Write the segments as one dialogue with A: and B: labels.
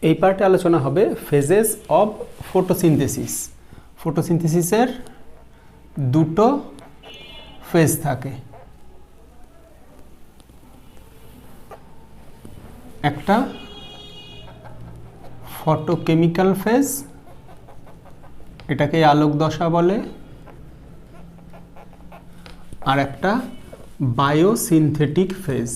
A: এই পার্টে আলোচনা হবে ফেজেস অফ ফটোসিনথেসিস। ফটোসিনথেসিসের দুটো ফেজ থাকে, একটা ফটোকেমিক্যাল ফেজ, এটাকে আলোক দশা বলে, আর একটা বায়োসিনথেটিক ফেজ।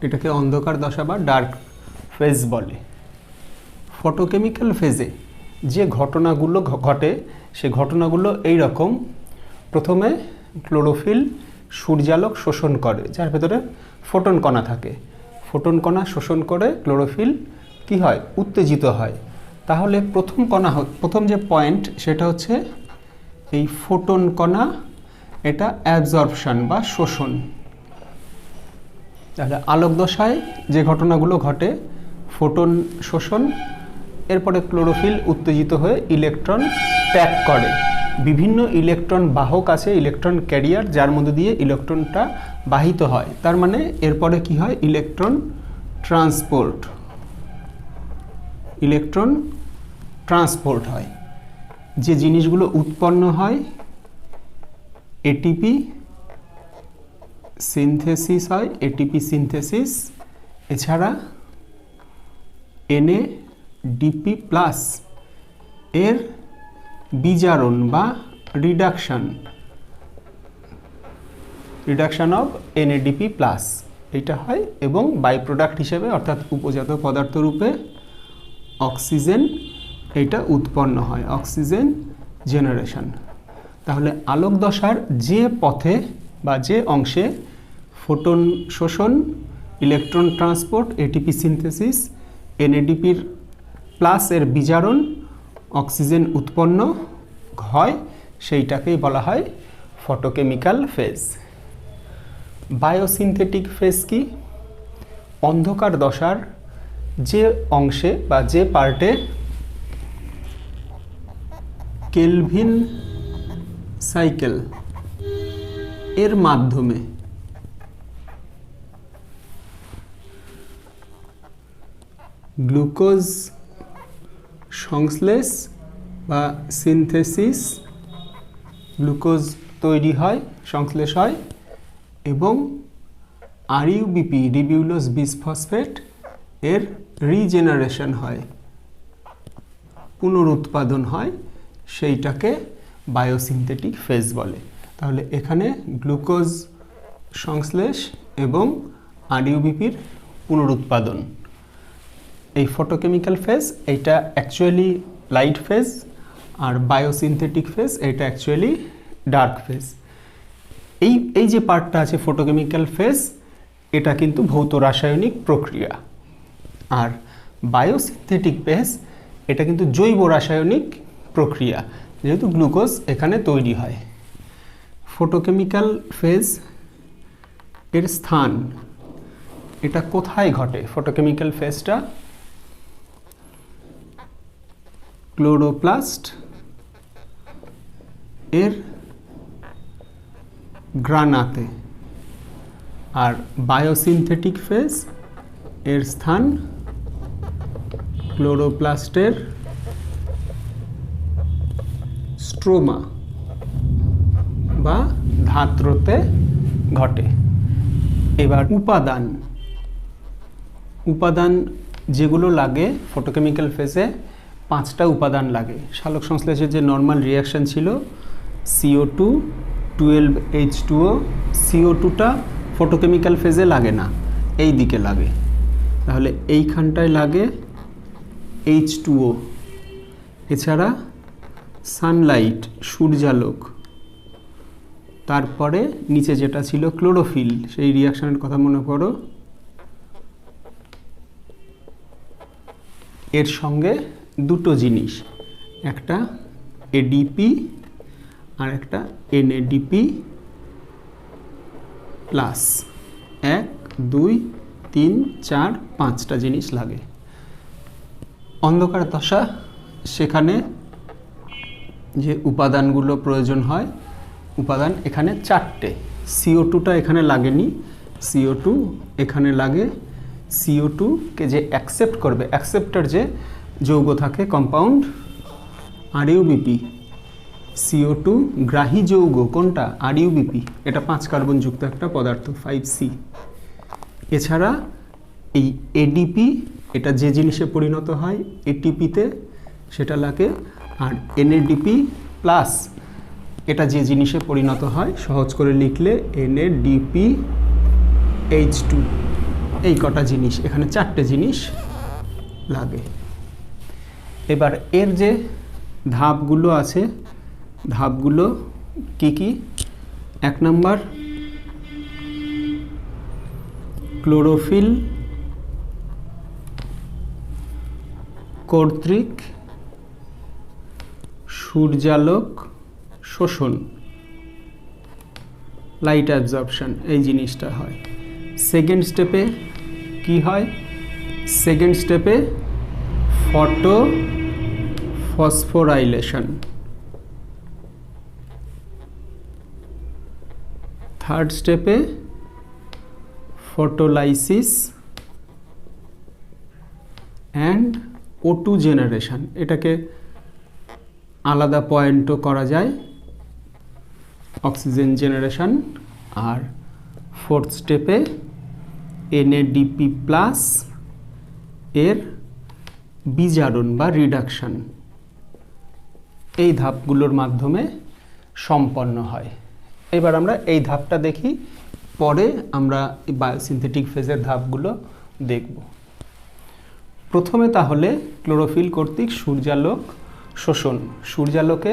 A: এটাকে অন্ধকার দশা বা ডার্ক ফেজ বলে। ফটোকেমিক্যাল ফেজে যে ঘটনাগুলো ঘটে সে ঘটনাগুলো এই রকম। প্রথমে ক্লোরোফিল সূর্যালোক শোষণ করে, যার ভেতরে ফোটন কণা থাকে। ফোটন কণা শোষণ করে ক্লোরোফিল কি হয়, উত্তেজিত হয়। তাহলে প্রথম যে পয়েন্ট সেটা হচ্ছে এই ফোটন কণা, এটা অ্যাবজর্পশন বা শোষণ। তাহলে আলোক দশায় যে ঘটনাগুলো ঘটে, ফোটন শোষণ, এরপরে ক্লোরোফিল উত্তেজিত হয়ে ইলেকট্রন প্যাক করে। বিভিন্ন ইলেকট্রন বাহক আছে, ইলেকট্রন ক্যারিয়ার, যার মধ্যে দিয়ে ইলেকট্রনটা বাহিত হয়। তার মানে এরপরে কি হয়, ইলেকট্রন ট্রান্সপোর্ট হয়। যে জিনিসগুলো উৎপন্ন হয়, এটিপি সিনথেসিস হয়, এটিপি সিনথেসিস। এছাড়া NADP+ এর বিজারণ বা রিডাকশন অফ NADP+ এইটা হয়, এবং বাই প্রোডাক্ট হিসেবে অর্থাৎ উপজাত পদার্থ রূপে অক্সিজেন এইটা উৎপন্ন হয়, অক্সিজেন জেনারেশন। তাহলে আলোক দশার যে পথে বা যে অংশে ফোটন শোষণ, electron transport, ATP synthesis, NADP+ এর বিজারণ, অক্সিজেন উৎপন্ন হয়, সেইটাকেই বলা হয় ফটোকেমিক্যাল ফেজ। বায়োসিনথেটিক ফেজ কি? অন্ধকার দশার যে অংশে বা যে পার্টে কেলভিন সাইকেল এর মাধ্যমে গ্লুকোজ সংশ্লেষ বা সিনথেসিস, গ্লুকোজ তৈরি হয়, সংশ্লেষ হয়, এবং RUBP রিবিউলোজ বিসফসফেট এর রিজেনারেশন হয়, পুনরুৎপাদন হয়, সেইটাকে বায়োসিনথেটিক ফেজ বলে। তাহলে এখানে গ্লুকোজ সংশ্লেষ এবং RUBPর পুনরুৎপাদন, এই ফটোকেমিক্যাল ফেজ এইটা অ্যাকচুয়ালি লাইট ফেজ, আর বায়োসিনথেটিক ফেজ এইটা অ্যাকচুয়ালি ডার্ক ফেজ। এই যে পার্টটা আছে ফটোকেমিক্যাল ফেজ, এটা কিন্তু ভৌত রাসায়নিক প্রক্রিয়া। আর বায়োসিনথেটিক ফেজ এটা কিন্তু জৈব রাসায়নিক প্রক্রিয়া, যেহেতু গ্লুকোজ এখানে তৈরি হয়। ফটোকেমিক্যাল ফেজ এর স্থান, এটা কোথায় ঘটে? ফটোকেমিক্যাল ফেজটা ক্লোরোপ্লাস্ট এর গ্রানাতে, আর বায়োসিনথেটিক ফেজ এর স্থান ক্লোরোপ্লাস্টের স্ট্রোমা বা ধাত্রতে ঘটে। এবার উপাদান যেগুলো লাগে ফটোকেমিক্যাল ফেজে, 5টা উপাদান লাগে। সালোক সংশ্লেষের যে নর্মাল রিয়াকশন ছিল, CO2 12H2O, CO2টা ফটোকেমিক্যাল ফেজে লাগে না, এই দিকে লাগে। তাহলে এইখানটায় লাগে H2O। এছাড়া সানলাইট, সূর্যালোক, তারপরে নিচে যেটা ছিল ক্লোরোফিল, সেই রিয়াকশনের কথা মনে করো, এর সঙ্গে দুটো জিনিস, একটা ADP আর একটা NADP+। 1 2 3 4 5টা জিনিস লাগে। অন্ধকার দশা, সেখানে যে উপাদানগুলো প্রয়োজন হয়, উপাদান এখানে 4টে। CO2টা এখানে লাগেনি, CO2 এখানে লাগে CO2 কে যে অ্যাকসেপ্ট করবে, অ্যাকসেপ্টার যে যৌগ থাকে কম্পাউন্ড RUBP, CO2 গ্রাহী যৌগ কোনটা RUBP, এটা 5 কার্বন যুক্ত একটা পদার্থ 5C। এছাড়া এই ADP এটা যে জিনিসে পরিণত হয় ATP-তে সেটা লাগে, আর NADP প্লাস এটা যে জিনিসে পরিণত হয় সহজ করে লিখলে NADPH2। এই কটা জিনিস, এখানে 4টে জিনিস লাগে। এবার এর যে ধাপগুলো আছে, ধাপগুলো কি কি? 1 নম্বর ক্লোরোফিল কর্তৃক সূর্যালোক শোষণ, লাইট অ্যাবজর্পশন, এই জিনিসটা হয়। সেকেন্ড স্টেপে কি হয়? সেকেন্ড স্টেপে ফটো ফসফোরাইলেশন। থার্ড স্টেপে ফটোলাইসিস অ্যান্ড O2 জেনারেশন, এটাকে আলাদা পয়েন্টও করা যায়, অক্সিজেন জেনারেশন। আর ফোর্থ স্টেপে NADP প্লাস এর বিজারণ বা রিডাকশন, এই ধাপগুলোর মাধ্যমে সম্পন্ন হয়। এবার আমরা এই ধাপটা দেখি, পরে আমরা বায়োসিনথেটিক ফেজের ধাপগুলো দেখব। প্রথমে তাহলে ক্লোরোফিল কর্তৃক সূর্যালোক শোষণ। সূর্যালোকে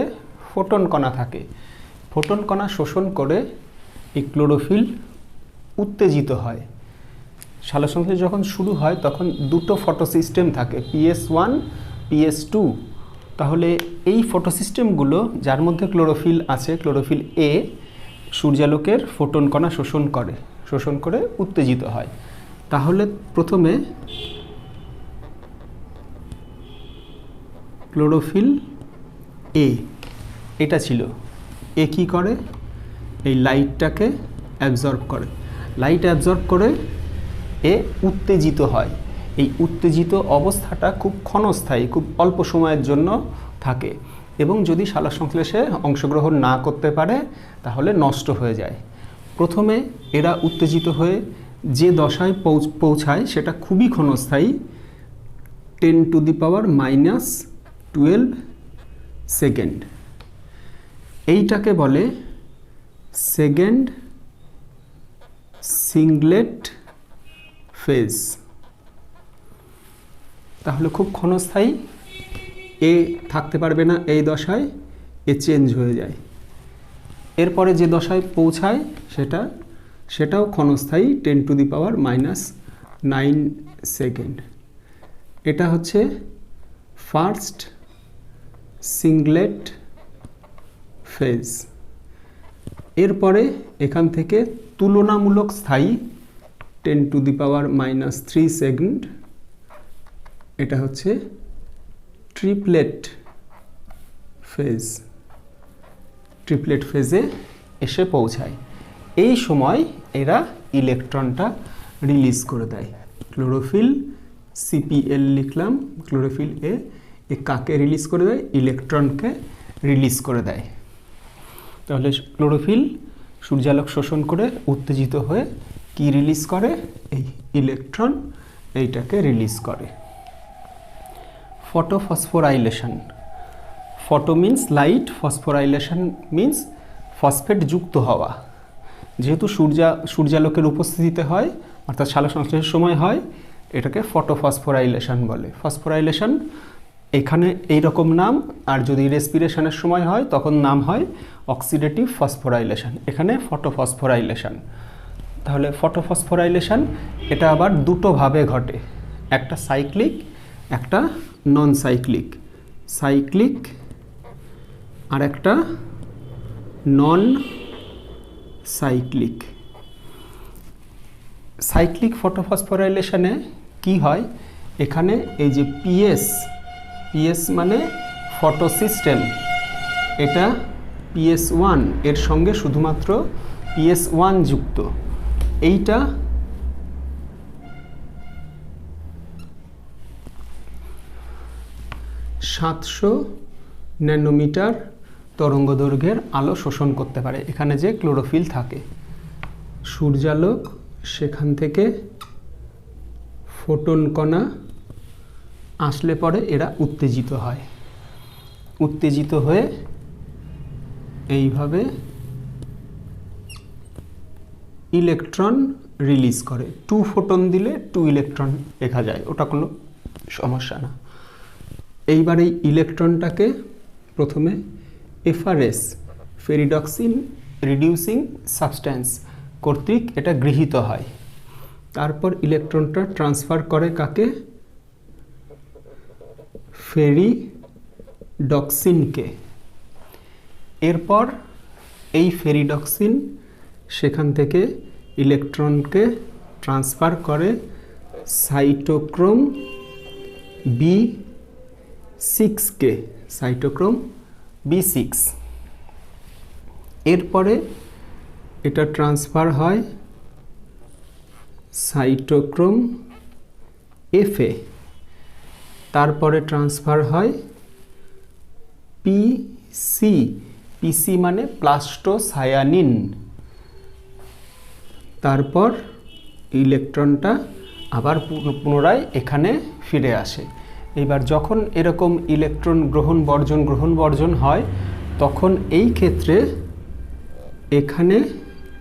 A: ফোটন কণা থাকে, ফোটন কণা শোষণ করে এই ক্লোরোফিল উত্তেজিত হয়। সালোকসংশ্লেষ যখন শুরু হয় তখন দুটো ফটোসিস্টেম থাকে, PS1 PS2। তাহলে এই ফটোসিস্টেমগুলো যার মধ্যে ক্লোরোফিল আছে, ক্লোরোফিল A সূর্যালোকের ফোটন কণা শোষণ করে উত্তেজিত হয়। তাহলে প্রথমে ক্লোরোফিল A এটা ছিল, এ কি করে? এই লাইটটাকে অ্যাবজর্ব করে, লাইট অ্যাবজর্ব করে এ উত্তেজিত হয়। এই উত্তেজিত অবস্থাটা খুব ক্ষণস্থায়ী, খুব অল্প সময়ের জন্য থাকে, এবং যদি সালোকসংশ্লেষে অংশগ্রহণ না করতে পারে তাহলে নষ্ট হয়ে যায়। প্রথমে এরা উত্তেজিত হয়ে যে দশায় পৌঁছায় সেটা খুবই ক্ষণস্থায়ী, 10⁻⁻12 সেকেন্ড। এইটাকে বলে সেকেন্ড সিংলেট ফেজ। তাহলে খুব ক্ষণস্থায়ী, এ থাকতে পারবে না এই দশায়, এ চেঞ্জ হয়ে যায়। এরপরে যে দশায় পৌঁছায় সেটাও ক্ষণস্থায়ী, 10⁻⁻9 সেকেন্ড। এটা হচ্ছে ফার্স্ট সিংলেট ফেজ। এরপরে এখান থেকে তুলনামূলক স্থায়ী, 10⁻³ সেকেন্ড, এটা হচ্ছে ট্রিপলেট ফেজ। ট্রিপলেট ফেজে এসে পৌঁছায়। এই সময় এরা ইলেকট্রনটা রিলিজ করে দেয়। ক্লোরোফিল CPL লিখলাম, ক্লোরোফিল এ কাকে রিলিজ করে দেয়? ইলেকট্রনকে রিলিজ করে দেয়। তাহলে ক্লোরোফিল সূর্যালোক শোষণ করে উত্তেজিত হয়ে কি রিলিজ করে? এই ইলেকট্রন, এইটাকে রিলিজ করে। Photophosphorylation. Photo means light, phosphorylation means phosphate যুক্ত হওয়া। যেহেতু সূর্যালোকের উপস্থিতিতে হয়, অর্থাৎ সালোকসংশ্লেষের সময় হয়, এটাকে ফটোফসফোরাইলেশন বলে। ফসফোরাইলেশন এখানে এই রকম নাম, আর যদি রেসপিরেশনের সময় হয় তখন নাম হয় অক্সিডেটিভ ফসফোরাইলেশন, এখানে ফটোফসফোরাইলেশন। তাহলে ফটোফসফোরাইলেশন এটা আবার দুটোভাবে ঘটে, একটা সাইক্লিক, একটা নন সাইক্লিক। সাইক্লিক আর একটা নন সাইক্লিক। সাইক্লিক ফটোফসফোরাইলেশনে কি হয়? এখানে এই যে PS মানে ফটোসিস্টেম, এটা PS1 এর সঙ্গে শুধুমাত্র PS1 যুক্ত। এইটা সাতশো ন্যানোমিটার তরঙ্গ দৈর্ঘ্যের আলো শোষণ করতে পারে। এখানে যে ক্লোরোফিল থাকে, সূর্যালোক সেখান থেকে ফোটন কণা আসলে পরে এরা উত্তেজিত হয়, উত্তেজিত হয়ে এইভাবে ইলেকট্রন রিলিজ করে। 2 ফোটন দিলে 2 ইলেকট্রন লেখা যায়, ওটা কোনো সমস্যা না। এইবার এই ইলেকট্রনটাকে প্রথমে এফআরএস ফেরিডক্সিন রিডিউসিং সাবস্ট্যান্স কর্তৃক এটা গৃহীত হয়। তারপর ইলেকট্রনটা ট্রান্সফার করে কাকে? ফেরিডক্সিনকে। এরপর এই ফেরিডক্সিন সেখান থেকে ইলেকট্রনকে ট্রান্সফার করে সাইটোক্রোম B6কে, সাইটোক্রোম B6। এরপরে এটা ট্রান্সফার হয় সাইটোক্রোম Fএ, তারপরে ট্রান্সফার হয় PC মানে প্লাস্টোসায়ানিন। তারপর ইলেকট্রনটা আবার পুনরায় এখানে ফিরে আসে। এবার যখন এরকম ইলেকট্রন গ্রহণ বর্জন হয়, তখন এই ক্ষেত্রে এখানে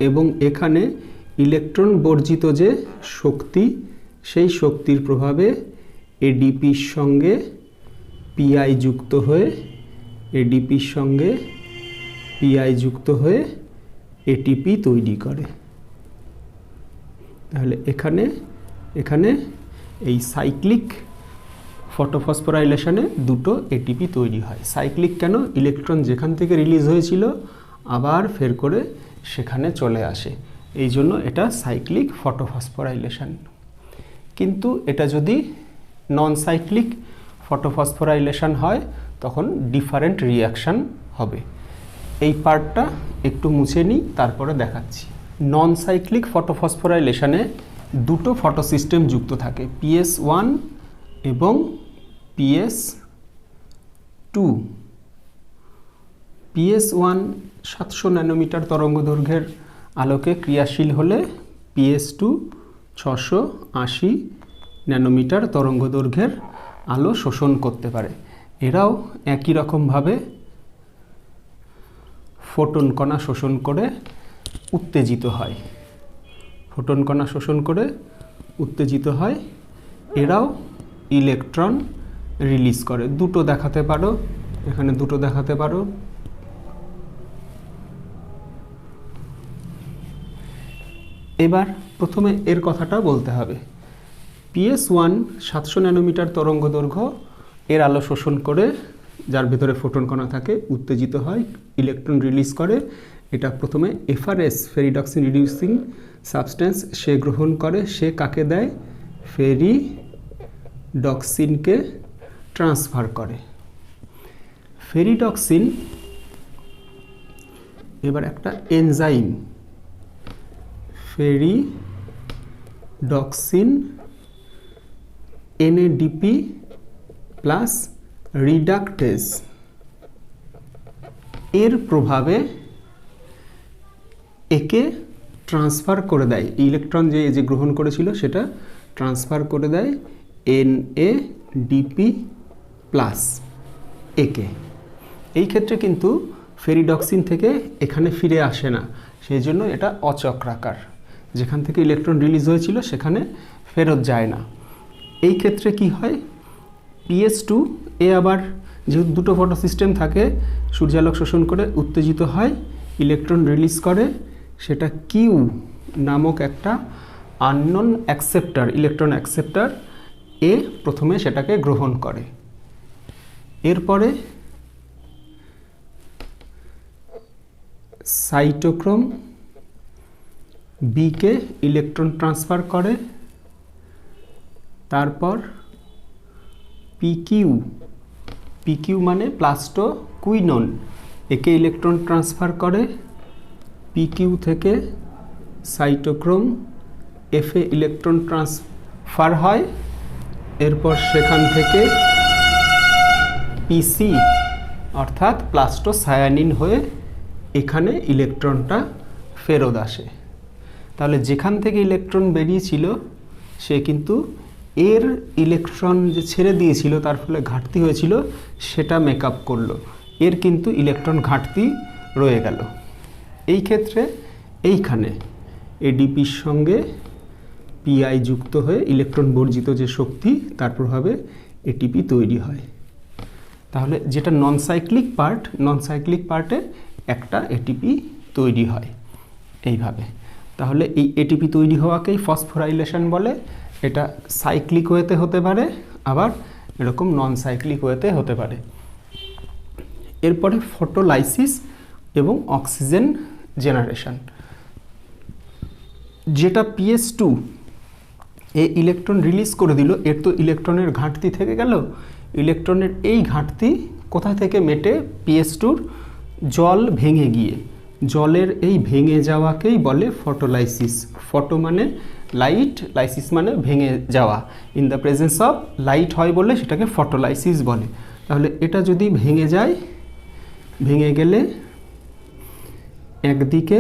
A: এবং এখানে ইলেকট্রন বর্জিত যে শক্তি, সেই শক্তির প্রভাবে এডিপির সঙ্গে পিআই যুক্ত হয়ে এটিপি তৈরি করে। তাহলে এখানে এই সাইক্লিক ফটোফসফোরাইলেশনে দুটো এটিপি তৈরি হয়। সাইক্লিক কেন? ইলেকট্রন যেখান থেকে রিলিজ হয়েছিল আবার ফের করে সেখানে চলে আসে, এই জন্য এটা সাইক্লিক ফটোফসফোরাইলেশন। কিন্তু এটা যদি নন সাইক্লিক ফটোফসফোরাইলেশন হয় তখন ডিফারেন্ট রিয়াকশান হবে। এই পার্টটা একটু মুছে নিই, তারপরে দেখাচ্ছি। নন সাইক্লিক ফটোফসফোরাইলেশনে দুটো ফটোসিস্টেম যুক্ত থাকে, PS1 এবং PS2। PS1 700 ন্যানোমিটার তরঙ্গ দৈর্ঘ্যের আলোকে ক্রিয়াশীল হলে PS2 680 ন্যানোমিটার তরঙ্গ দৈর্ঘ্যের আলো শোষণ করতে পারে। এরাও একই রকমভাবে ফোটন কণা শোষণ করে উত্তেজিত হয়। এরাও ইলেকট্রন রিলিজ করে। দুটো দেখাতে পারো, এখানে দুটো দেখাতে পারো। এবার প্রথমে এর কথাটা বলতে হবে। PS1 700 ন্যানোমিটার তরঙ্গ দৈর্ঘ্য এর আলো শোষণ করে, যার ভেতরে ফোটন কণা থাকে, উত্তেজিত হয়, ইলেকট্রন রিলিজ করে। এটা প্রথমে এফআরএস ফেরিডক্সিন রিডিউসিং সাবস্ট্যান্স সে গ্রহণ করে। সে কাকে দেয়? ফেরিডক্সিনকে ট্রান্সফার করে। ফেরিডক্সিন এবার একটা enzyme, ferredoxin NADP plus reductase এর প্রভাবে একে ট্রান্সফার করে দেয়। ইলেকট্রন যে গ্রহণ করেছিল সেটা ট্রান্সফার করে দেয় NADP প্লাস একে। এই ক্ষেত্রে কিন্তু ফেরিডক্সিন থেকে এখানে ফিরে আসে না, সেই জন্য এটা অচক্রাকার। যেখান থেকে ইলেকট্রন রিলিজ হয়েছিল সেখানে ফেরত যায় না। এই ক্ষেত্রে কি হয়? PS2 এ আবার যেহেতু দুটো ফটো সিস্টেম থাকে, সূর্যালোক শোষণ করে উত্তেজিত হয়, ইলেকট্রন রিলিজ করে। সেটা কিউ নামক একটা আননোন অ্যাকসেপ্টার, ইলেকট্রন অ্যাকসেপ্টার এ প্রথমে সেটাকে গ্রহণ করে। এরপরে সাইটোক্রোম বিকে ইলেকট্রন ট্রান্সফার করে। তারপর পিকিউ মানে প্লাস্টোকুইনোন, একে ইলেকট্রন ট্রান্সফার করে। পিকিউ থেকে সাইটোক্রোম এফে ইলেকট্রন ট্রান্সফার হয়, এরপর সেখান থেকে পিসি অর্থাৎ প্লাস্টোসায়ানিন হয়ে এখানে ইলেকট্রনটা ফেরত আসে। তাহলে যেখান থেকে ইলেকট্রন বেরিয়েছিল সে কিন্তু এর ইলেকট্রন যে ছেড়ে দিয়েছিল তার ফলে ঘাটতি হয়েছিল সেটা মেকআপ করলো, এর কিন্তু ইলেকট্রন ঘাটতি রয়ে গেল। এই ক্ষেত্রে এইখানে এডিপির সঙ্গে পিআই যুক্ত হয়ে ইলেকট্রন বর্জিত যে শক্তি তার প্রভাবে এটিপি তৈরি হয়। তাহলে যেটা নন সাইক্লিক পার্টে একটা এটিপি তৈরি হয় এইভাবে। তাহলে এই এটিপি তৈরি হওয়াকেই ফসফোরাইলেশন বলে। এটা সাইক্লিক ওয়েতে হতে পারে, আবার এরকম নন সাইক্লিক ওয়েতে হতে পারে। এরপরে ফটোলাইসিস এবং অক্সিজেন জেনারেশন। যেটা PS2 এ ইলেকট্রন রিলিজ করে দিল, এর তো ইলেকট্রনের ঘাটতি থেকে গেল। ইলেকট্রনের এই ঘাটতি কোথা থেকে মেটে? PS2-র জল ভেঙে গিয়ে। জলের এই ভেঙে যাওয়াকেই বলে ফটোলাইসিস। ফটো মানে লাইট, লাইসিস মানে ভেঙে যাওয়া। In the presence of light হয় বলে সেটাকে ফটোলাইসিস বলে। তাহলে এটা যদি ভেঙে যায়, ভেঙে গেলে একদিকে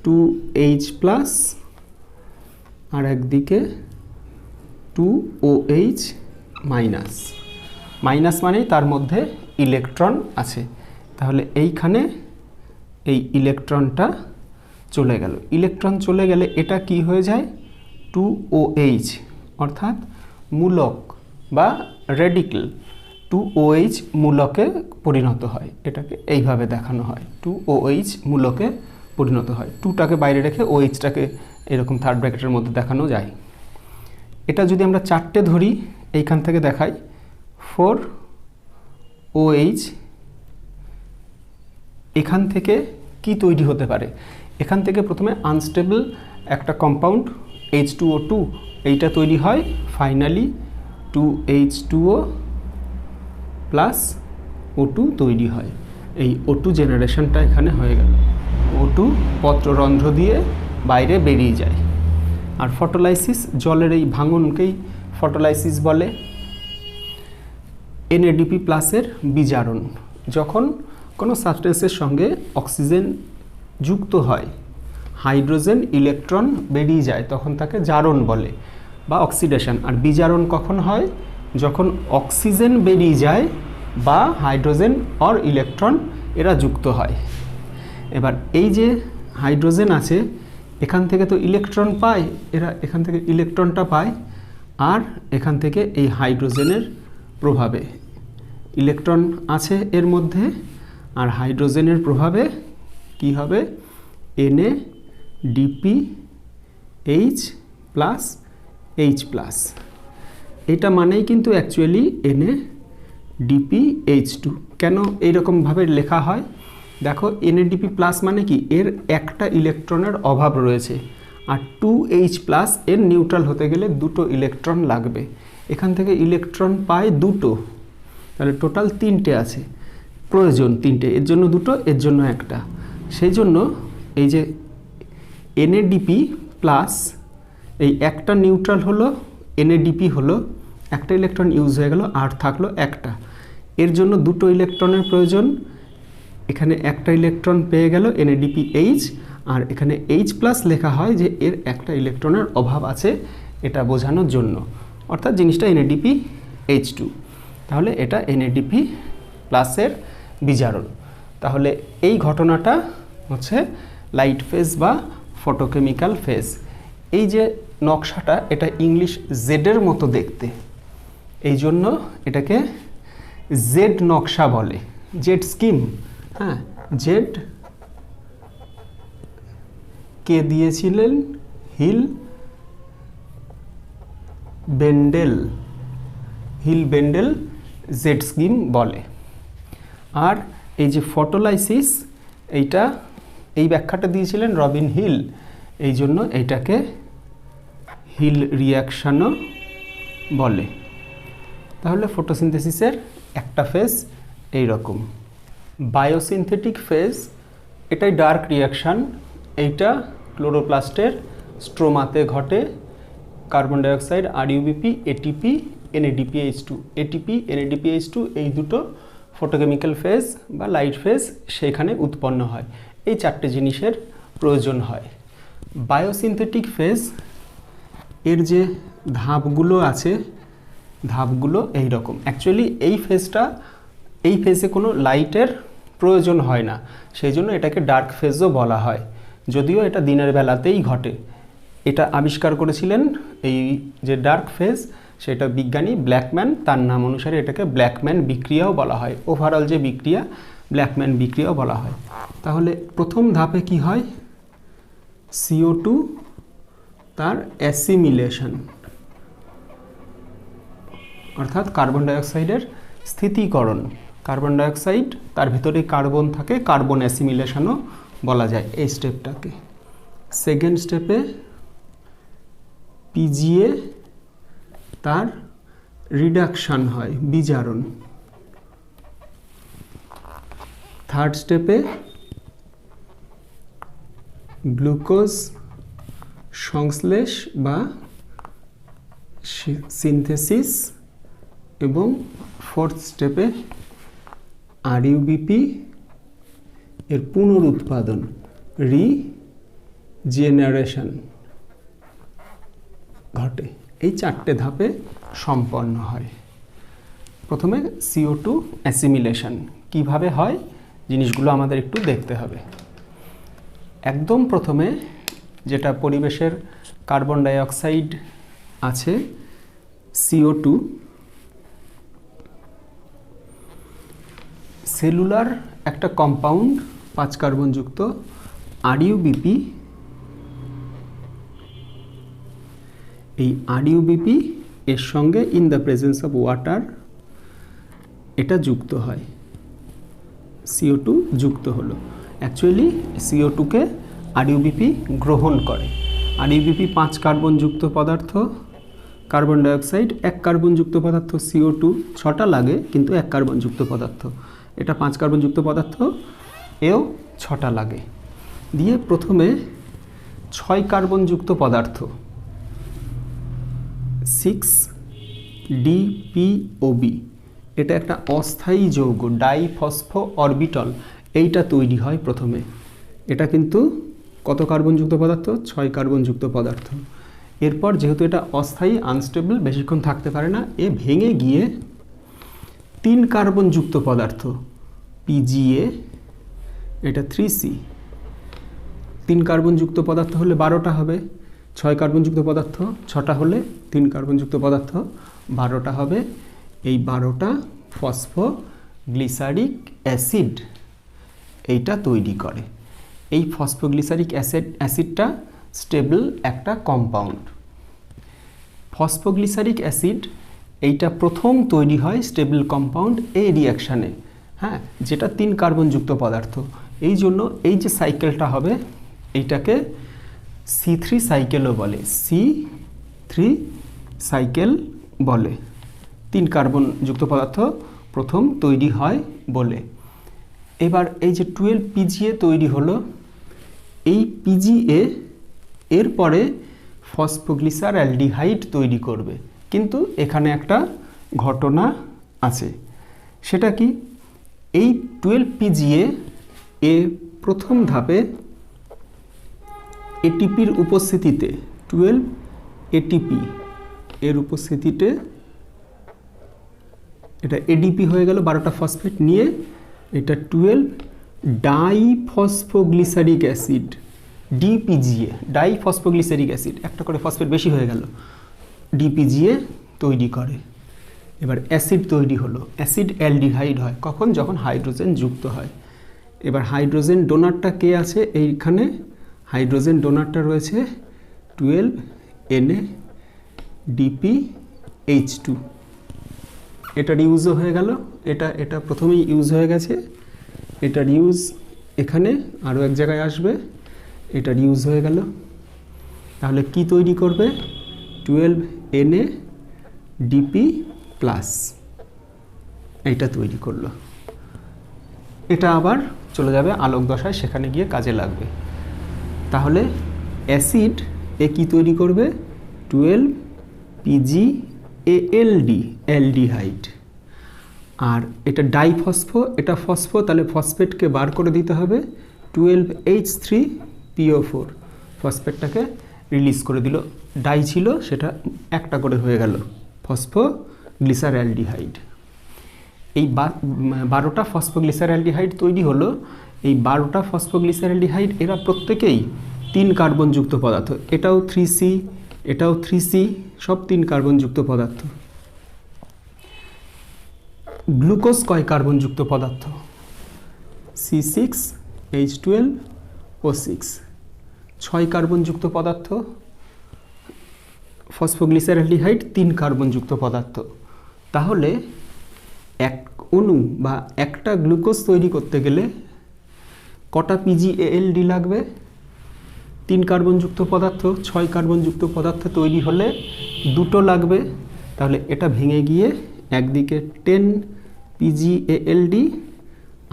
A: 2H+ আর একদিকে 2OH-। মাইনাস মানেই তার মধ্যে ইলেকট্রন আছে। তাহলে এইখানে এই ইলেকট্রনটা চলে গেল। ইলেকট্রন চলে গেলে এটা কি হয়ে যায়? 2OH অর্থাৎ মূলক বা রেডিক্যাল 2OH মূলকে পরিণত হয়। এটাকে এইভাবে দেখানো হয়, 2OH মূলকে পরিণত হয়। 2টাকে বাইরে রেখে OH-টাকে এরকম থার্ড ব্র্যাকেটের মধ্যে দেখানো যায়। এটা যদি আমরা 4টে ধরি, এইখান থেকে দেখাই 4OH। এখান থেকে কি তৈরি হতে পারে? এখান থেকে প্রথমে আনস্টেবল একটা কম্পাউন্ড H2O2 এইটা তৈরি হয়। ফাইনালি 2H2O প্লাস O2 তৈরি হয়। এই O2 জেনারেশনটা এখানে হয়ে গেল। O2 পত্ররন্ধ্র দিয়ে বাইরে বেরিয়ে যায়। আর ফটোলাইসিস, জলের এই ভাঙনকেই ফটোলাইসিস বলে। NADP+-এর বিজারণ। যখন কোনো সাবস্টেন্সের সঙ্গে অক্সিজেন যুক্ত হয়, হাইড্রোজেন ইলেকট্রন বেরিয়ে যায়, তখন তাকে জারণ বলে বা অক্সিডেশন। আর বিজারণ কখন হয়? যখন অক্সিজেন বেরিয়ে যায় বা হাইড্রোজেন অর ইলেকট্রন এরা যুক্ত হয়। এবার এই যে হাইড্রোজেন আছে, এখান থেকে তো ইলেকট্রন পায়, এরা এখান থেকে ইলেকট্রনটা পায়, আর এখান থেকে এই হাইড্রোজেনের প্রভাবে ইলেকট্রন আছে এর মধ্যে, আর হাইড্রোজেনের প্রভাবে কি হবে? NADPH+H+। এটা মানেই কিন্তু অ্যাকচুয়ালি NADPH2। কেন এইরকমভাবে লেখা হয়? দেখো, NADP+ মানে কি? এর একটা ইলেকট্রনের অভাব রয়েছে, আর 2H+ এর নিউট্রাল হতে গেলে দুটো ইলেকট্রন লাগবে। এখান থেকে ইলেকট্রন পায় দুটো, তাহলে টোটাল 3টে আছে, প্রয়োজন 3টে, এর জন্য দুটো, এর জন্য একটা। সেই জন্য এই যে NADP+, এই একটা নিউট্রাল হলো, NADP হলো, একটা ইলেকট্রন ইউজ হয়ে গেল, আর থাকলো একটা। এর জন্য দুটো ইলেকট্রনের প্রয়োজন। এখানে একটা ইলেকট্রন পেয়ে গেল NADPH, আর এখানে H+ লেখা হয় যে এর একটা ইলেকট্রনের অভাব আছে, এটা বোঝানোর জন্য। অর্থাৎ জিনিসটা NADPH2। তাহলে এটা NADP+-এর বিজারণ। তাহলে এই ঘটনাটা হচ্ছে লাইট ফেজ বা ফটোকেমিক্যাল ফেজ। এই যে নকশাটা, এটা ইংলিশ জেডের মতো দেখতে, এই জন্য এটাকে জেড নকশা বলে, জেড স্কিম। হ্যাঁ, জেড কে দিয়েছিলেন? হিল বেন্ডেল জেড স্কিম বলে। আর এই যে ফটোলাইসিস, এইটা এই ব্যাখ্যাটা দিয়েছিলেন রবিন হিল, এই জন্য এইটাকে হিল রিয়াকশানও বলে। তাহলে ফটোসিনথেসিসের একটা ফেজ এই রকম। বায়োসিনথেটিক ফেজ, এটাই ডার্ক রিয়াকশান। এইটা ক্লোরোপ্লাস্টের স্ট্রোমাতে ঘটে carbon dioxide RuBP, ATP, NADPH2। ATP, NADPH2 এই দুটো ফটোকেমিক্যাল ফেজ বা লাইট ফেজ সেখানে উৎপন্ন হয়। এই চারটে জিনিসের প্রয়োজন হয়। বায়োসিনথেটিক ফেজ এর যে ধাপগুলো আছে, ধাপগুলো এই রকম। অ্যাকচুয়ালি এই ফেজে কোনো লাইটের প্রয়োজন হয় না, সেই জন্য এটাকে ডার্ক ফেজও বলা হয়, যদিও এটা দিনের বেলাতেই ঘটে। এটা আবিষ্কার করেছিলেন এই যে ডার্ক ফেজ, সেটা বিজ্ঞানী ব্ল্যাকম্যান, তার নাম অনুসারে এটাকে ব্ল্যাকম্যান বিক্রিয়াও বলা হয়। ওভারঅল যে বিক্রিয়া, ব্ল্যাকম্যান বিক্রিয়াও বলা হয়। তাহলে প্রথম ধাপে কি হয়? CO2 তার অ্যাসিমিলেশন, অর্থাৎ কার্বন ডাইঅক্সাইডের স্থিতিকরণ। কার্বন ডাইঅক্সাইড তার ভিতরে কার্বন থাকে, কার্বন অ্যাসিমিলেশনও বলা যায় এই স্টেপটাকে। সেকেন্ড স্টেপে PGA তার রিডাকশান হয়, বিজারণ। থার্ড স্টেপে গ্লুকোজ সংশ্লেষ বা সিনথেসিস, এবং ফোর্থ স্টেপে আরইউবিপি এর পুনরুৎপাদন, রিজেনারেশন ঘটে। এই চারটে ধাপে সম্পন্ন হয়। প্রথমে CO2 অ্যাসিমিলেশন কিভাবে হয় জিনিসগুলো আমাদের একটু দেখতে হবে। একদম প্রথমে যেটা পরিবেশের কার্বন ডাইঅক্সাইড আছে CO2, সেলুলার একটা কম্পাউন্ড 5 কার্বনযুক্ত আরইউবিপি, এই আরইউবিপি এর সঙ্গে in the presence of water এটা যুক্ত হয়, CO2 যুক্ত হলো। অ্যাকচুয়ালি CO2কে আরইউবিপি গ্রহণ করে। আরইউবিপি 5 কার্বনযুক্ত পদার্থ, কার্বন ডাইঅক্সাইড 1 কার্বনযুক্ত পদার্থ, CO2 6টা লাগে কিন্তু 1 কার্বনযুক্ত পদার্থ। এটা 5 কার্বনযুক্ত পদার্থ, এও 6টা লাগে। দিয়ে প্রথমে 6 কার্বনযুক্ত পদার্থ 6DPOB, এটা একটা অস্থায়ী যৌগ, ডাইফসফো অরবিটাল, এইটা তৈরি হয় প্রথমে। এটা কিন্তু কত কার্বনযুক্ত পদার্থ? 6 কার্বনযুক্ত পদার্থ। এরপর যেহেতু এটা অস্থায়ী, আনস্টেবল, বেশিক্ষণ থাকতে পারে না, এ ভেঙে গিয়ে 3 কার্বনযুক্ত পদার্থ PGA, এটা 3C। 3 কার্বনযুক্ত পদার্থ হলে 12টা হবে, 6 কার্বনযুক্ত পদার্থ 6টা হলে 3 কার্বনযুক্ত পদার্থ 12টা হবে। এই 12টা ফসফোগ্লিসারিক অ্যাসিড এইটা তৈরি করে। এই ফসফোগ্লিসারিক অ্যাসিডটা স্টেবল একটা কম্পাউন্ড। ফসফোগ্লিসারিক অ্যাসিড এইটা প্রথম তৈরি হয় স্টেবল কম্পাউন্ড এই রিঅ্যাকশানে, হ্যাঁ, যেটা 3 কার্বনযুক্ত পদার্থ। এই জন্য এই যে সাইকেলটা হবে এইটাকে C3 সাইকেলও বলে, C3 সাইকেল বলে। 3 কার্বনযুক্ত পদার্থ প্রথম তৈরি হয় বলে। এবার এই যে 12 PGA তৈরি হলো, এই PGA এরপরে ফসফোগ্লিসারঅ্যালডিহাইড তৈরি করবে। কিন্তু এখানে একটা ঘটনা আছে, সেটা কি? এই 12 PGA এ প্রথম ধাপে এটিপির উপস্থিতিতে, 12 ATP এর উপস্থিতিতে এটা ADP হয়ে গেল, 12টা ফসফেট নিয়ে এটা 12 diphosphoglyceric acid, DPGA, diphosphoglyceric acid, একটা করে ফসফেট বেশি হয়ে গেল, DPGA তৈরি করে। এবার অ্যাসিড তৈরি হলো, অ্যাসিড অ্যালডিহাইড হয় কখন? যখন হাইড্রোজেন যুক্ত হয়। এবার হাইড্রোজেন ডোনারটা কে আছে? এইখানে হাইড্রোজেন ডোনারটা রয়েছে 12 NADPH2। এটার ইউজও হয়ে গেল, এটা প্রথমেই ইউজ হয়ে গেছে, এটার ইউজ এখানে আরও এক জায়গায় আসবে, এটার ইউজ হয়ে গেল। তাহলে কি তৈরি করবে? 12 NADP+, এইটা তৈরি করলো। এটা আবার চলে যাবে আলোক দশায়, সেখানে গিয়ে কাজে লাগবে। তাহলে অ্যাসিড এ কি তৈরি করবে 12 PgALD অ্যালডিহাইড। আর এটা ডাইফসফো, এটা ফসফো, তাহলে ফসফেটকে বার করে দিতে হবে 12H3PO4, ফসফেটটাকে রিলিজ করে দিল, ডাই ছিল সেটা একটা করে হয়ে গেল ফসফোগ্লিসারঅ্যালডিহাইড। এই 12টা ফসফোগ্লিসারঅ্যালডিহাইড তৈরি হলো। এই 12টা ফসফোগ্লিসারঅ্যালডিহাইড এরা প্রত্যেকেই 3 কার্বনযুক্ত পদার্থ, এটাও 3C, এটাও 3C, সব 3 কার্বনযুক্ত পদার্থ। গ্লুকোজ কয় কার্বনযুক্ত পদার্থ C6H12O6, 6 কার্বনযুক্ত পদার্থ। ফসফোগ্লিসারঅ্যালডিহাইড 3 কার্বনযুক্ত পদার্থ। তাহলে এক অণু বা একটা গ্লুকোজ তৈরি করতে গেলে কটা PgALD লাগবে 3 কার্বনযুক্ত পদার্থ, 6 কার্বনযুক্ত পদার্থ তৈরি হলে 2টো লাগবে। তাহলে এটা ভেঙে গিয়ে একদিকে 10 PgALD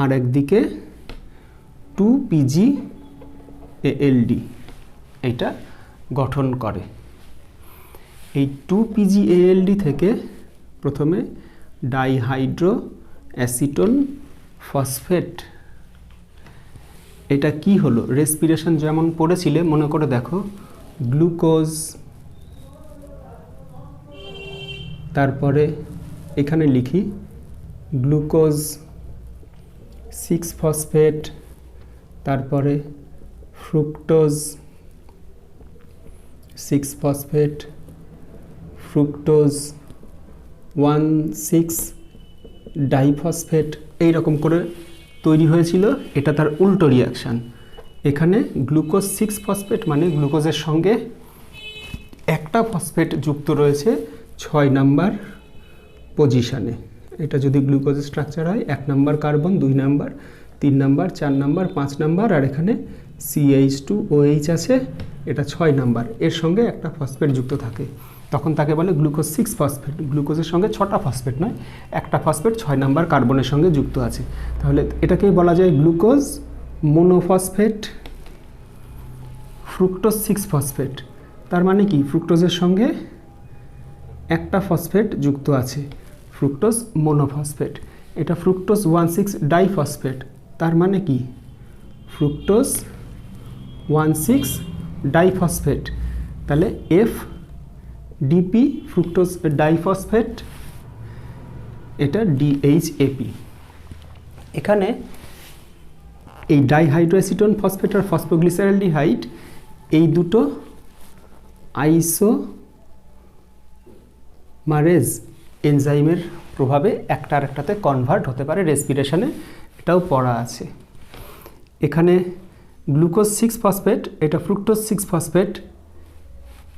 A: আর একদিকে 2 PgALD এটা গঠন করে। এই 2 PgALD থেকে প্রথমে ডাইহাইড্রো অ্যাসিটোন ফসফেট, এটা কি হলো রেসপিরেশন যেমন পড়েছিলে মনে করে দেখো, গ্লুকোজ, তারপরে এখানে লিখি গ্লুকোজ 6 ফসফেট, তারপরে ফ্রুক্টোজ 6 ফসফেট, ফ্রুক্টোজ 1,6 ডাইফসফেট, এইরকম করে তৈরি হয়েছিল। এটা তার উল্টো রিয়াকশান। এখানে গ্লুকোজ 6 ফসফেট মানে গ্লুকোজের সঙ্গে একটা ফসফেট যুক্ত রয়েছে 6 নাম্বার পজিশানে। এটা যদি গ্লুকোজের স্ট্রাকচার হয় 1 number carbon, 2 number, 3 number, 4 number, 5 number, আর এখানে CH2OH আছে, এটা 6 নাম্বার, এর সঙ্গে একটা ফসফেট যুক্ত থাকে, তখন তাকে বলে গ্লুকোজ 6 ফসফেট। গ্লুকোজের সঙ্গে 6টা ফসফেট নয়, একটা ফসফেট 6 নাম্বার কার্বনের সঙ্গে যুক্ত আছে। তাহলে এটাকেই বলা যায় গ্লুকোজ মোনোফসফেট, ফ্রুক্টোজ 6 ফসফেট। তার মানে কি ফ্রুক্টোজের সঙ্গে একটা ফসফেট যুক্ত আছে, ফ্রুক্টোজ মোনোফসফেট। এটা ফ্রুক্টোজ 1,6 ডাইফসফেট, তার মানে কি ফ্রুক্টোজ 1,6 ডাইফসফেট। তাহলে FDP ফ্রুক্টোজ ডাইফসফেট, এটা DHAP। এখানে এই ডাইহাইড্রোঅ্যাসিটোন ফসফেট আর ফসফোগ্লিসারঅ্যালডিহাইড এই দুটো আইসোমারেজ এনজাইমের প্রভাবে একটা আর একটাতে কনভার্ট হতে পারে রেসপিরেশনে, এটাও পড়া আছে। এখানে গ্লুকোজ 6 ফসফেট, এটা ফ্রুক্টোজ 6 ফসফেট,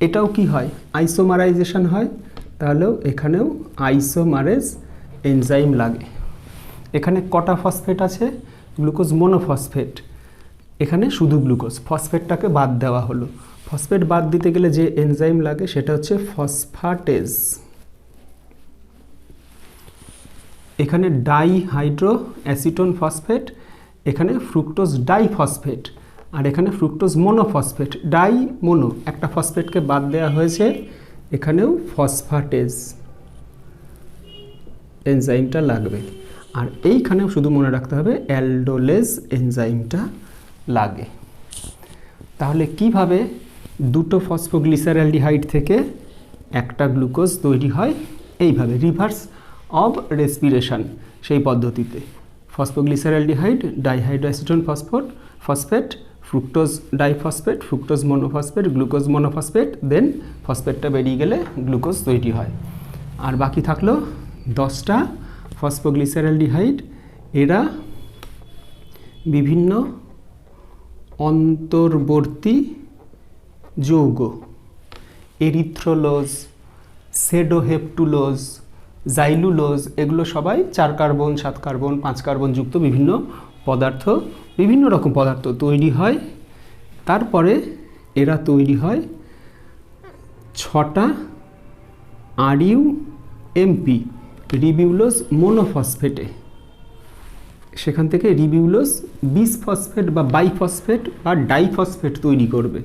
A: এটাও কি হয় আইসোমারাইজেশন হয়, তাহলেও এখানেও আইসোমারেজ এনজাইম লাগে। এখানে কটা ফসফেট আছে গ্লুকোজ মোনোফসফেট, এখানে শুধু গ্লুকোজ, ফসফেটটাকে বাদ দেওয়া হলো। ফসফেট বাদ দিতে গেলে যে এনজাইম লাগে সেটা হচ্ছে ফসফাটেজ। এখানে ডাইহাইড্রো অ্যাসিটোন ফসফেট, এখানে ফ্রুক্টোজ ডাইফসফেট, আর এখানে ফ্রুক্টোজ মোনোফসফেট, ডাই মোনো, একটা ফসফেটকে বাদ দেওয়া হয়েছে, এখানেও ফসফাটেজ এনজাইমটা লাগবে। আর এইখানেও শুধু মনে রাখতে হবে অ্যালডোলেজ এনজাইমটা লাগে। তাহলে কিভাবে দুটো ফসফোগ্লিসারঅ্যালডিহাইড থেকে একটা গ্লুকোজ তৈরি হয়, এইভাবে রিভার্স অব রেসপিরেশন সেই পদ্ধতিতে। Phosphoglyceraldehyde, dihydroacetone phosphate, fructose diphosphate, fructose monophosphate, glucose monophosphate, then ফসফেটটা বেরিয়ে গেলে গ্লুকোজ তৈরি হয়। আর বাকি থাকলো 10টা ফসফোগ্লিসারঅ্যালডিহাইড। এরা বিভিন্ন অন্তর্বর্তী যৌগ, এরিথ্রোলোজ, সেডোহেপটুলোজ, জাইলুলোজ, এগুলো সবাই 4 কার্বন, 7 কার্বন, 5 কার্বন যুক্ত বিভিন্ন পদার্থ, বিভিন্ন রকম পদার্থ তৈরি হয়। তারপরে এরা তৈরি হয় 6টা RUMP রিবিউলোজ মোনোফসফেটে। সেখান থেকে রিবিউলোজ বিসফসফেট বা বাইফসফেট বা ডাইফসফেট তৈরি করবে।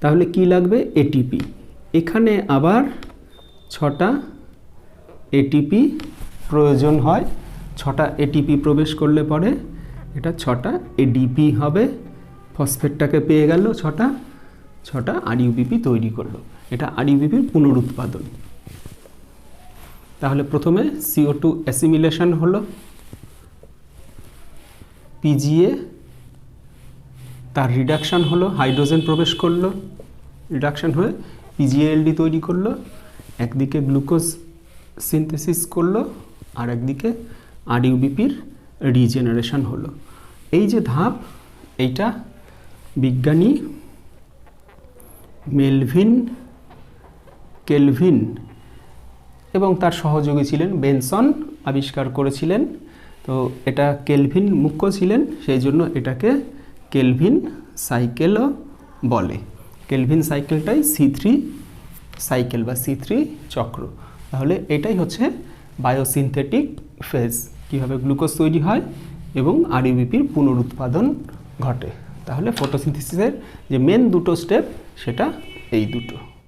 A: তাহলে কি লাগবে? এটিপি। এখানে আবার 6টা এটিপি প্রয়োজন হয়। 6টা এটিপি প্রবেশ করলে পরে এটা 6টা এডিপি হবে। ফসফেটটাকে পেয়ে গেল 6টা আরইউবিপি তৈরি করলো। এটা আরইউবিপির পুনরুৎপাদন। তাহলে প্রথমে CO2 অ্যাসিমিলেশন হলো, পিজিএ তার রিডাকশান হলো, হাইড্রোজেন প্রবেশ করলো, রিডাকশান হয়ে পিজিএলডি তৈরি করলো, একদিকে গ্লুকোজ সিনথেসিস করলো আর একদিকে আরইউবিপির রিজেনারেশন হলো। এই যে ধাপ, এইটা বিজ্ঞানী মেলভিন, কেলভিন এবং তার সহযোগী ছিলেন বেনসন আবিষ্কার করেছিলেন। তো এটা কেলভিন মুখ্য ছিলেন, সেই জন্য এটাকে কেলভিন সাইকেলও বলে। কেলভিন সাইকেলটাই C3 সাইকেল বা C3 চক্র। তাহলে এটাই হচ্ছে বায়োসিনথেটিক ফেজ, কীভাবে গ্লুকোজ তৈরি হয় এবং আরইউবিপির পুনরুৎপাদন ঘটে। তাহলে ফটোসিনথেসিসের যে মেন দুটো স্টেপ সেটা এই দুটো।